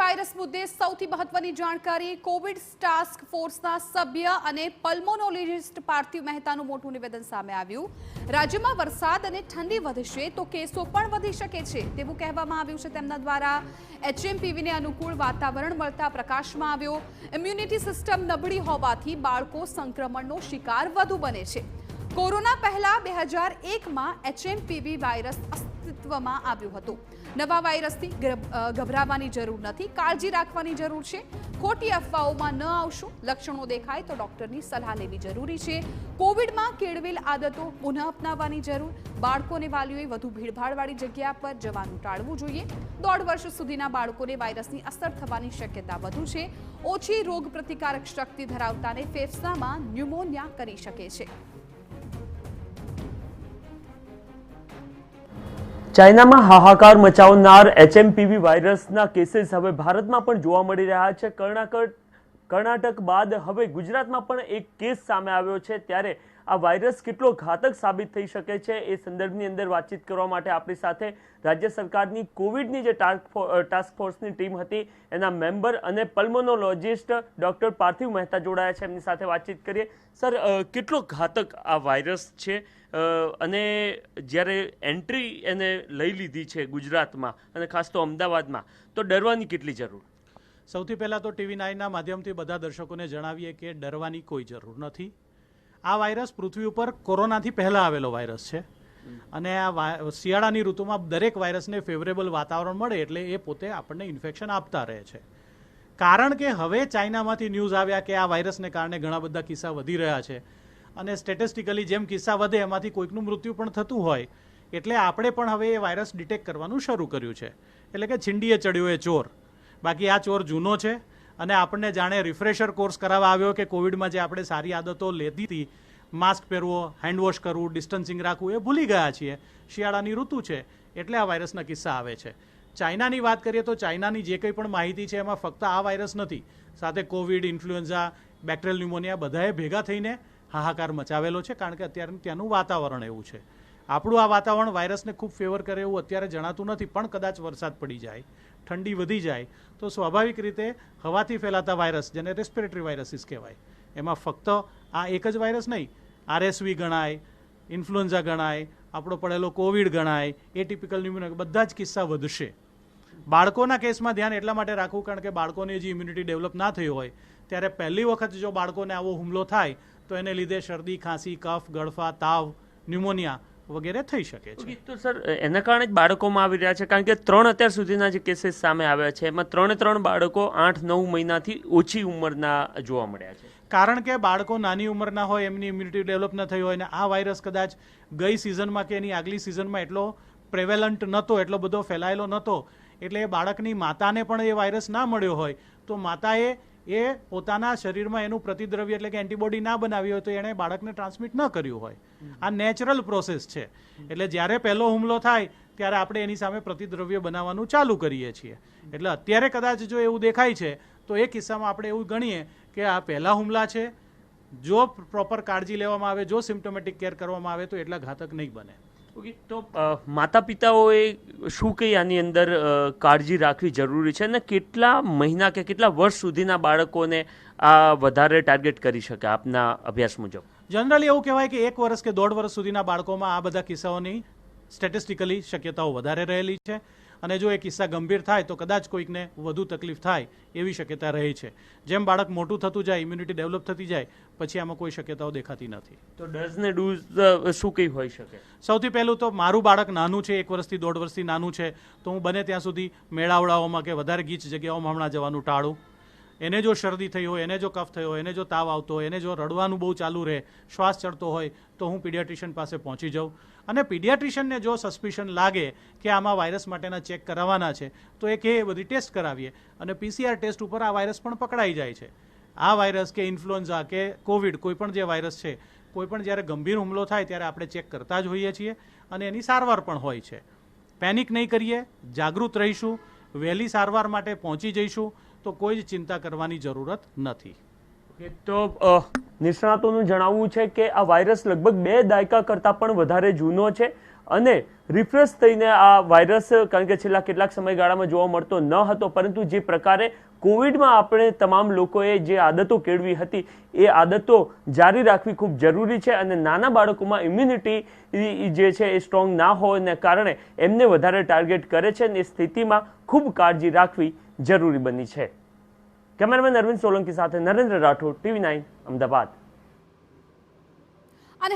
Virus મુદ્દે સૌથી મહત્વની જાણકારી કોવિડ ટાસ્ક ફોર્સના સભ્ય અને પલ્મોનોલોજિસ્ટ પાર્થિવ મહેતાનું મોટું નિવેદન સામે આવ્યું। રાજ્યમાં વરસાદ અને ઠંડી વધશે તો કેસો પણ વધી શકે છે તેવું કહેવામાં આવ્યું છે। તેમના દ્વારા એચએમપીવીને અનુકૂળ વાતાવરણ મળતા પ્રકાશમાં આવ્યો। ઇમ્યુનિટી સિસ્ટમ નબળી હોવાથી બાળકો સંક્રમણનો શિકાર વધુ બને છે। કોરોના પહેલા 2001માં એચએમપીવી વાયરસ અસ્તિત્વમાં આવ્યું હતું। નવા વાયરસથી ગભરાવાની જરૂર નથી, કાળજી રાખવાની જરૂર છે। ખોટી અફવાઓમાં ન આવશો, લક્ષણો દેખાય તો ડોક્ટરની સલાહ લેવી જરૂરી છે। કોવિડમાં કેળવેલ આદતો પુનઃ અપનાવવાની જરૂર। બાળકોને વાલીઓએ વધુ ભીડભાડવાળી જગ્યા પર જવાનું ટાળવું જોઈએ। 1.5 વર્ષ સુધીના બાળકોને વાયરસની અસર થવાની શક્યતા વધુ છે। ઓછી રોગ પ્રતિકારક શક્તિ ધરાવતાને ફેફસામાં ન્યુમોનિયા કરી શકે છે। ચાઇનામાં હાહાકાર મચાવનાર એચએમપીવી વાયરસના કેસીસ હવે ભારતમાં પણ જોવા મળી રહ્યા છે। કર્ણાટક બાદ હવે ગુજરાતમાં પણ એક કેસ સામે આવ્યો છે। ત્યારે આ વાયરસ કેટલો ઘાતક સાબિત થઈ શકે છે એ સંદર્ભની અંદર વાતચીત કરવા માટે આપણી સાથે રાજ્ય સરકારની કોવિડની જે ટાસ્ક ફોર્સની ટીમ હતી એના મેમ્બર અને પલ્મોનોલોજિસ્ટ ડોક્ટર પાર્થિવ મહેતા જોડાયા છે। એમની સાથે વાતચીત કરીએ। સર, કેટલો ઘાતક આ વાયરસ છે અને જ્યારે એન્ટ્રી એને લઈ લીધી છે ગુજરાતમાં અને ખાસ તો અમદાવાદમાં, તો ડરવાની કેટલી જરૂર? સૌથી પહેલાં તો TV9ના માધ્યમથી બધા દર્શકોને જણાવીએ કે ડરવાની કોઈ જરૂર નથી। આ વાયરસ પૃથ્વી ઉપર કોરોનાથી પહેલાં આવેલો વાયરસ છે અને આ શિયાળાની ઋતુમાં દરેક વાયરસને ફેવરેબલ વાતાવરણ મળે એટલે એ પોતે આપણને ઇન્ફેક્શન આપતા રહે છે। કારણ કે હવે ચાઇનામાંથી ન્યૂઝ આવ્યા કે આ વાયરસને કારણે ઘણા બધા કિસ્સા વધી રહ્યા છે અને સ્ટેટિસ્ટિકલી જેમ કિસ્સા વધે એમાંથી કોઈકનું મૃત્યુ પણ થતું હોય એટલે આપણે પણ હવે એ વાયરસ ડિટેક્ટ કરવાનું શરૂ કર્યું છે। એટલે કે છીંડીએ ચડ્યો એ ચોર, બાકી આ ચોર જૂનો છે અને આપણને જાણે રિફ્રેશર કોર્સ કરાવવા આવ્યો કે કોવિડમાં જે આપણે સારી આદતો લીધી હતી, માસ્ક પહેરવો, હેન્ડવોશ કરવું, ડિસ્ટન્સિંગ રાખવું, એ ભૂલી ગયા છીએ। શિયાળાની ઋતુ છે એટલે આ વાયરસના કિસ્સા આવે છે। ચાઇનાની વાત કરીએ તો ચાઇનાની જે કંઈ પણ માહિતી છે એમાં ફક્ત આ વાયરસ નથી, સાથે કોવિડ, ઇન્ફ્લુએન્ઝા, બેક્ટેરિયલ ન્યુમોનિયા બધાએ ભેગા થઈને હાહાકાર મચાવેલો છે। કારણ કે અત્યારે ત્યાંનું વાતાવરણ એવું છે। આપણું આ વાતાવરણ વાયરસને ખૂબ ફેવર કરે એવું અત્યારે જણાતું નથી, પણ કદાચ વરસાદ પડી જાય, ઠંડી વધી જાય તો સ્વાભાવિક રીતે હવાથી ફેલાતા વાયરસ, જેને રેસ્પિરેટરી વાયરસીસ કહેવાય, એમાં ફક્ત આ એક જ વાયરસ નહીં, RSV ગણાય, ઇન્ફ્લુએન્ઝા ગણાય, આપણો પડેલો કોવિડ ગણાય, એટિપિકલ ન્યુમોનિયા, બધા જ કિસ્સા વધશે। બાળકોના કેસમાં ધ્યાન એટલા માટે રાખવું કારણ કે બાળકોની જે ઇમ્યુનિટી ડેવલપ ના થઈ હોય ત્યારે પહેલી વખત જો બાળકોને આવો હુમલો થાય તો એને લીધે શરદી, ખાંસી, કફ, ગળફા, તાવ, ન્યુમોનિયા વગેરે થઈ શકે છે। તો સર, એના કારણે જ બાળકોમાં આવી રહ્યા છે, કારણ કે 3 અત્યાર સુધીના જે કેસીસ સામે આવ્યા છે એમાં 3 બાળકો 8-9 મહિનાથી ઓછી ઉંમરના જોવા મળ્યા છે। કારણ કે બાળકો નાની ઉંમરના હોય, એમની ઇમ્યુનિટી ડેવલપ ન થઈ હોય અને આ વાયરસ કદાચ ગઈ સિઝનમાં કે એની આગલી સિઝનમાં એટલો પ્રેવેલન્ટ નહોતો, એટલો બધો ફેલાયેલો નહોતો, એટલે એ બાળકની માતાને પણ એ વાયરસ ના મળ્યો હોય તો માતાએ એ પોતાના શરીરમાં એનું પ્રતિદ્રવ્ય એટલે કે એન્ટીબોડી ના બનાવી હોય તો એણે બાળકને ટ્રાન્સમિટ ન કર્યું હોય। આ નેચરલ પ્રોસેસ છે। એટલે જ્યારે પહેલો હુમલો થાય ત્યારે આપણે એની સામે પ્રતિદ્રવ્ય બનાવવાનું ચાલુ કરીએ છીએ। એટલે અત્યારે કદાચ જો એવું દેખાય છે તો એ કિસ્સામાં આપણે એવું ગણીએ કે આ પહેલા હુમલા છે। જો પ્રોપર કાળજી લેવામાં આવે, જો સિમ્પ્ટોમેટિક કેર કરવામાં આવે તો એટલા ઘાતક નહીં બને। ઓકે, તો માતા પિતાઓએ શું કંઈ આની અંદર કાળજી રાખવી જરૂરી છે અને કેટલા મહિના કે કેટલા વર્ષ સુધીના બાળકોને આ વધારે ટાર્ગેટ કરી શકે આપના અભ્યાસ મુજબ? જનરલી એવું કહેવાય કે 1 વર્ષ કે 1.5 વર્ષ સુધીના બાળકોમાં આ બધા કિસ્સાઓની સ્ટેટિસ્ટિકલી શક્યતાઓ વધારે રહેલી છે અને જો એ કિસ્સા ગંભીર થાય તો કદાચ કોઈકને વધુ તકલીફ થાય એવી શક્યતા રહી છે। જેમ બાળક મોટું થતું જાય, ઇમ્યુનિટી ડેવલપ થતી જાય, પછી આમાં કોઈ શક્યતાઓ દેખાતી નથી। તો ડઝ ને ડૂઝ શું કંઈ હોઈ શકે? સૌથી પહેલું તો મારું બાળક નાનું છે, 1 વર્ષથી 1.5 વર્ષથી નાનું છે, તો હું બને ત્યાં સુધી મેળાવડાઓમાં કે વધારે ગીચ જગ્યાઓમાં હમણાં જવાનું ટાળું। એને જો શરદી થઈ હોય, એને જો કફ થયો હોય, એને જો તાવ આવતો હોય, એને જો રડવાનું બહુ ચાલુ રહે, શ્વાસ ચડતો હોય તો હું પીડિયાટ્રિશિયન પાસે પહોંચી જાઉં અને પીડિયાટ્રિશિયનને જો સસ્પિશન લાગે કે આમાં વાયરસ માટેના ચેક કરાવવાના છે તો એ કે બધી ટેસ્ટ કરાવીએ અને PCR ટેસ્ટ ઉપર આ વાયરસ પણ પકડાઈ જાય છે। આ વાયરસ કે ઇન્ફ્લુએન્ઝા કે કોવિડ કોઈ પણ જે વાયરસ છે, કોઈ પણ જ્યારે ગંભીર હુમલો થાય ત્યારે આપણે ચેક કરતા જ હોઈએ છીએ અને એની સારવાર પણ હોય છે। પેનિક નહીં કરીએ, જાગૃત રહીશું, વહેલી સારવાર માટે પહોંચી જઈશું તો કોઈ જ ચિંતા કરવાની જરૂરત નથી। તો નિષ્ણાતોનું જણાવવું છે કે આ વાયરસ લગભગ 2 દાયકા કરતાં પણ વધારે જૂનો છે અને રિફ્રેશ થઈને આ વાયરસ, કારણ કે છેલ્લા કેટલાક સમયગાળામાં જોવા મળતો ન હતો, પરંતુ જે પ્રકારે કોવિડમાં આપણે તમામ લોકોએ જે આદતો કેળવી હતી એ આદતો જારી રાખવી ખૂબ જરૂરી છે. અને નાના બાળકોમાં ઇમ્યુનિટી જે છે એ સ્ટ્રોંગ ના હોવાને કારણે એમને વધારે ટાર્ગેટ કરે છે અને એ સ્થિતિમાં ખૂબ કાળજી રાખવી જરૂરી બની છે. કેમેરામેન અરવિંદ સોલંકી સાથે નરેન્દ્ર રાઠોડ, TV9 અમદાવાદ. અને